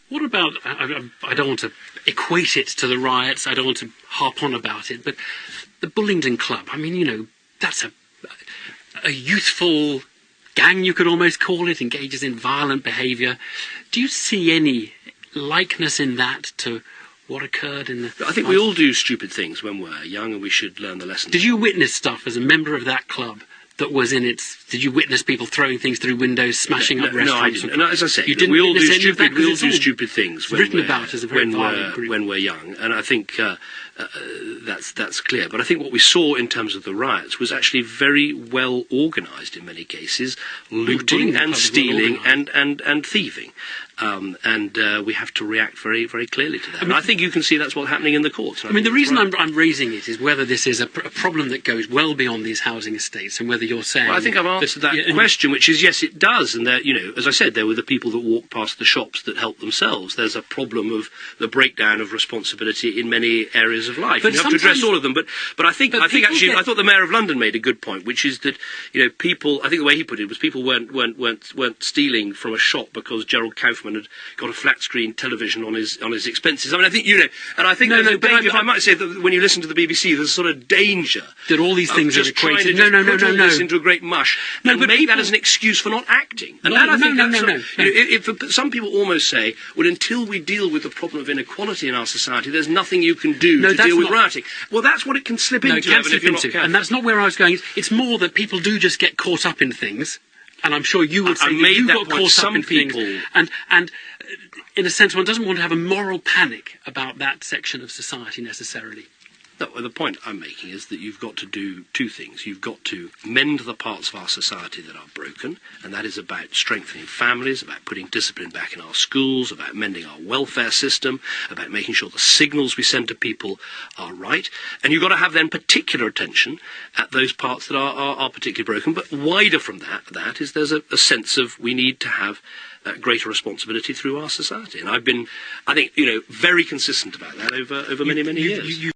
What about, I don't want to equate it to the riots, I don't want to harp on about it, but the Bullingdon Club, I mean, you know, that's a youthful gang, you could almost call it, engages in violent behaviour. Do you see any likeness in that to what occurred in the... I think we all do stupid things when we're young, and we should learn the lessons. Did you witness stuff as a member of that club that was in its... Did you witness people throwing things through windows, smashing up restaurants? No, I didn't. And as I say, you didn't we all do stupid things when we're young, and I think that's clear. But I think what we saw in terms of the riots was actually very well organised in many cases, looting and stealing and thieving. We have to react very, very clearly to that. And I think you can see that's what's happening in the courts. I mean, the reason I'm raising it is whether this is a problem that goes well beyond these housing estates, and whether you're saying... Well, I think I've answered that question, which is yes, it does. And there, you know, as I said, there were the people that walked past the shops that helped themselves. There's a problem of the breakdown of responsibility in many areas of life. But you have to address all of them. But I think actually, I thought the Mayor of London made a good point, which is that, you know, people... I think the way he put it was people weren't stealing from a shop because Gerald Kaufman had got a flat screen television on his expenses. I mean, I think, you know, and I think there's a danger, if I might say that when you listen to the BBC, there's a sort of danger that all these things are equated. Put all this into a great mush, and make that as an excuse for not acting. And I think that's some people almost say, well, until we deal with the problem of inequality in our society, there's nothing you can do to deal with rioting. Well, that's what it can slip into. And that's not where I was going. It's more that people do just get caught up in things. And I'm sure you would say that you got caught up in things. And in a sense, one doesn't want to have a moral panic about that section of society necessarily. No, well, the point I'm making is that you've got to do two things. You've got to mend the parts of our society that are broken, and that is about strengthening families, about putting discipline back in our schools, about mending our welfare system, about making sure the signals we send to people are right. And you've got to have then particular attention at those parts that are particularly broken. But wider from that is there's a sense of we need to have greater responsibility through our society. And I've been, I think, you know, very consistent about that over many years.